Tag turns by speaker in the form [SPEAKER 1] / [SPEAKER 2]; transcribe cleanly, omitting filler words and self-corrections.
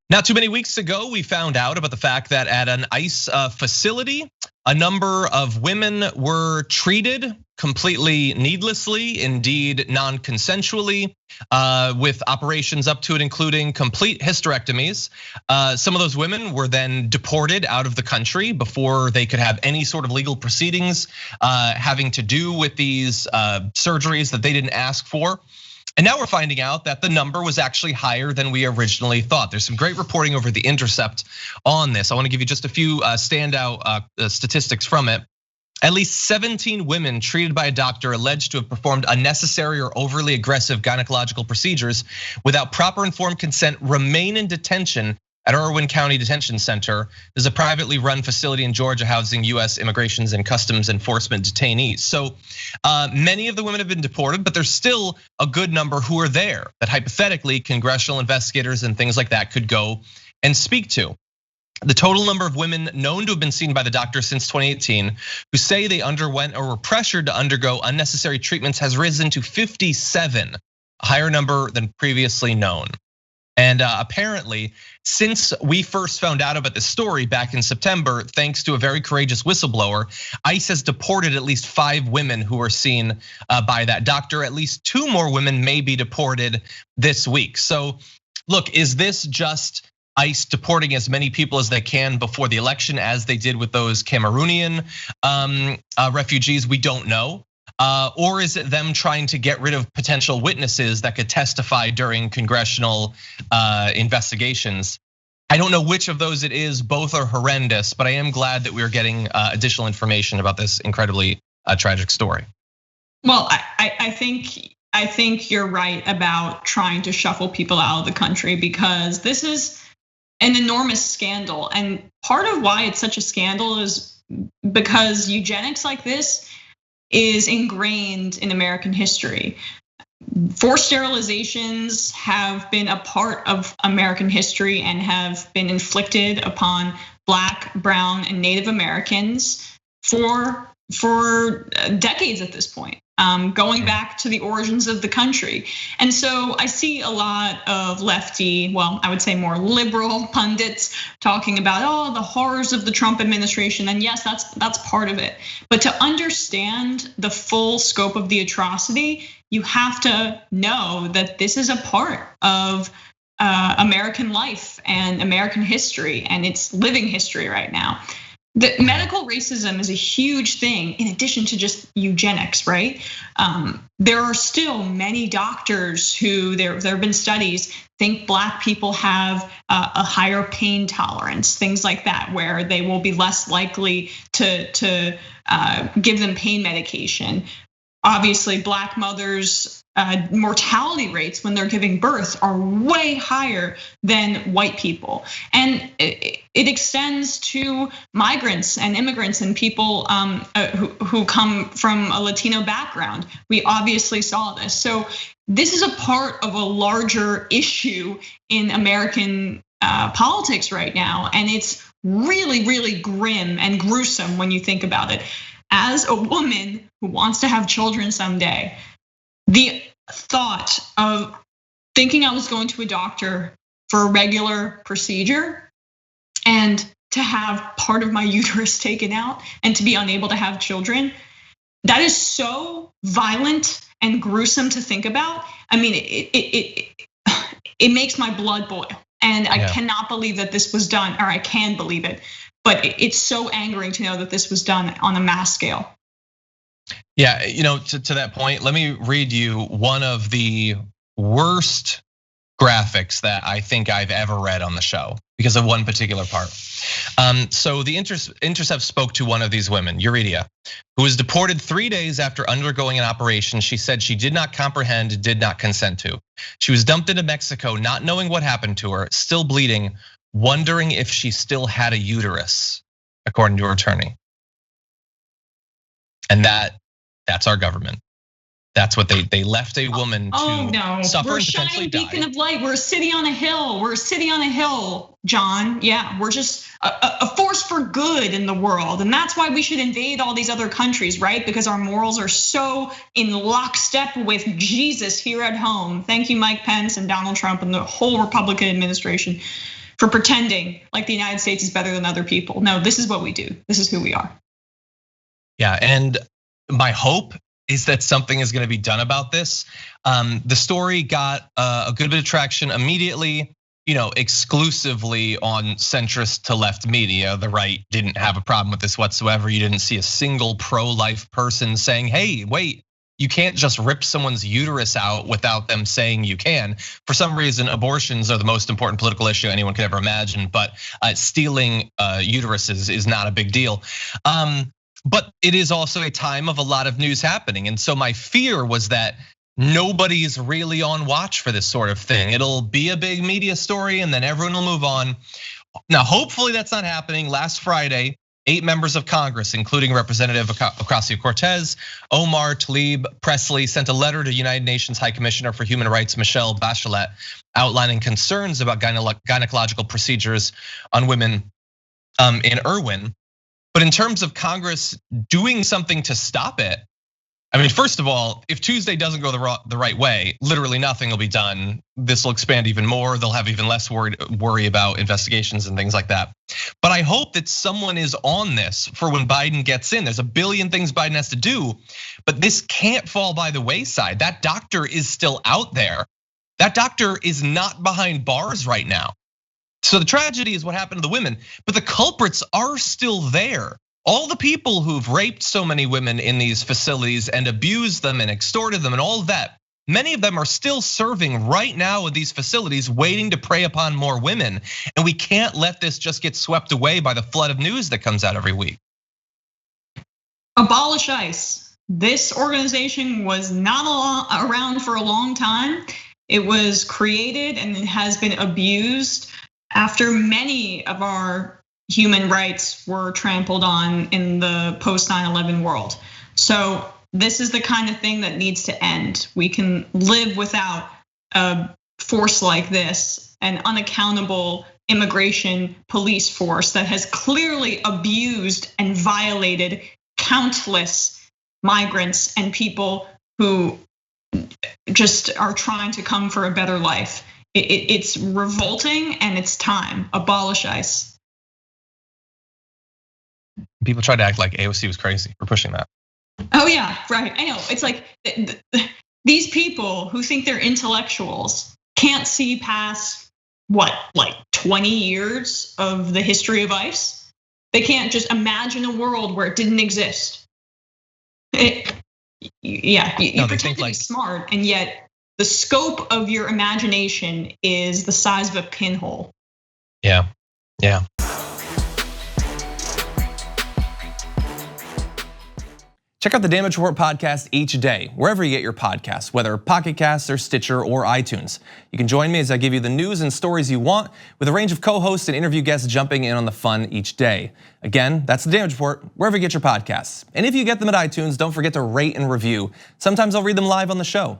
[SPEAKER 1] Not too many weeks ago, we found out about the fact that at an ICE facility, a number of women were treated completely needlessly, indeed non-consensually, with operations up to and including complete hysterectomies. Some of those women were then deported out of the country before they could have any sort of legal proceedings having to do with these surgeries that they didn't ask for. And now we're finding out that the number was actually higher than we originally thought. There's some great reporting over The Intercept on this. I want to give you just a few standout statistics from it. At least 17 women treated by a doctor alleged to have performed unnecessary or overly aggressive gynecological procedures without proper informed consent remain in detention at Irwin County Detention Center. There's a privately run facility in Georgia housing US Immigrations and Customs Enforcement detainees. So many of the women have been deported, but there's still a good number who are there that hypothetically congressional investigators and things like that could go and speak to. The total number of women known to have been seen by the doctor since 2018 who say they underwent or were pressured to undergo unnecessary treatments has risen to 57, a higher number than previously known. And apparently, since we first found out about this story back in September, thanks to a very courageous whistleblower, ICE has deported at least 5 women who were seen by that doctor. At least 2 more women may be deported this week. So look, is this just ICE deporting as many people as they can before the election as they did with those Cameroonian refugees? We don't know. Or is it them trying to get rid of potential witnesses that could testify during congressional investigations? I don't know which of those it is. Both are horrendous, but I am glad that we are getting additional information about this incredibly tragic story.
[SPEAKER 2] Well, I think you're right about trying to shuffle people out of the country because this is an enormous scandal. And part of why it's such a scandal is because eugenics like this is ingrained in American history. Forced sterilizations have been a part of American history and have been inflicted upon Black, brown, and Native Americans for decades at this point, going back to the origins of the country. And so I see a lot of lefty, well, I would say more liberal pundits talking about, the horrors of the Trump administration. And yes, that's part of it. But to understand the full scope of the atrocity, you have to know that this is a part of American life and American history, and it's living history right now. The medical racism is a huge thing in addition to just eugenics, right? There are still many doctors who, there have been studies, think Black people have a higher pain tolerance, things like that, where they will be less likely to give them pain medication. Obviously, Black mothers' mortality rates when they're giving birth are way higher than white people. And it extends to migrants and immigrants and people who come from a Latino background. We obviously saw this. So this is a part of a larger issue in American politics right now. And it's really, really grim and gruesome when you think about it. As a woman who wants to have children someday, the thought of thinking I was going to a doctor for a regular procedure and to have part of my uterus taken out and to be unable to have children, that is so violent and gruesome to think about. I mean, it makes my blood boil. And I cannot believe that this was done, or I can believe it. But it's so angering to know that this was done on a mass scale.
[SPEAKER 1] Yeah, to that point, let me read you one of the worst graphics that I think I've ever read on the show because of one particular part. So the Intercept spoke to one of these women, Euredia, who was deported 3 days after undergoing an operation she said she did not comprehend, did not consent to. She was dumped into Mexico, not knowing what happened to her, still bleeding, wondering if she still had a uterus, according to her attorney. And that's our government. That's what they left a woman to suffer
[SPEAKER 2] We're
[SPEAKER 1] and potentially die.
[SPEAKER 2] We're a shining beacon of light. We're a city on a hill. We're a city on a hill, John. Yeah, we're just a force for good in the world. And that's why we should invade all these other countries, right? Because our morals are so in lockstep with Jesus here at home. Thank you, Mike Pence and Donald Trump and the whole Republican administration. for pretending like the United States is better than other people. No, this is what we do. This is who we are.
[SPEAKER 1] Yeah, and my hope is that something is gonna be done about this. The story got a good bit of traction immediately, exclusively on centrist to left media. The right didn't have a problem with this whatsoever. You didn't see a single pro-life person saying, hey, wait, you can't just rip someone's uterus out without them saying you can. For some reason, abortions are the most important political issue anyone could ever imagine, but stealing uteruses is not a big deal. But it is also a time of a lot of news happening. And so my fear was that nobody's really on watch for this sort of thing. It'll be a big media story and then everyone will move on. Now, hopefully that's not happening. Last Friday, 8 members of Congress, including Representative Ocasio-Cortez, Omar Tlaib Presley, sent a letter to United Nations High Commissioner for Human Rights, Michelle Bachelet, outlining concerns about gynecological procedures on women in Irwin. But in terms of Congress doing something to stop it, I mean, first of all, if Tuesday doesn't go the right way, literally nothing will be done. This will expand even more. They'll have even less worry about investigations and things like that. But I hope that someone is on this for when Biden gets in. There's a billion things Biden has to do, but this can't fall by the wayside. That doctor is still out there. That doctor is not behind bars right now. So the tragedy is what happened to the women, but the culprits are still there. All the people who've raped so many women in these facilities and abused them and extorted them and all of that, many of them are still serving right now in these facilities waiting to prey upon more women. And we can't let this just get swept away by the flood of news that comes out every week.
[SPEAKER 2] Abolish ICE. This organization was not around for a long time. It was created and it has been abused after many of our human rights were trampled on in the post 9/11 world. So this is the kind of thing that needs to end. We can live without a force like this, an unaccountable immigration police force that has clearly abused and violated countless migrants and people who just are trying to come for a better life. It's revolting and it's time. Abolish ICE.
[SPEAKER 1] People try to act like AOC was crazy for pushing that.
[SPEAKER 2] Oh yeah, right. I know. It's like these people who think they're intellectuals can't see past what, like 20 years of the history of ICE. They can't just imagine a world where it didn't exist. You pretend to be smart, and yet the scope of your imagination is the size of a pinhole.
[SPEAKER 1] Yeah.
[SPEAKER 3] Check out the Damage Report podcast each day, wherever you get your podcasts, whether Pocket Casts or Stitcher or iTunes. You can join me as I give you the news and stories you want, with a range of co-hosts and interview guests jumping in on the fun each day. Again, that's the Damage Report, wherever you get your podcasts. And if you get them at iTunes, don't forget to rate and review. Sometimes I'll read them live on the show.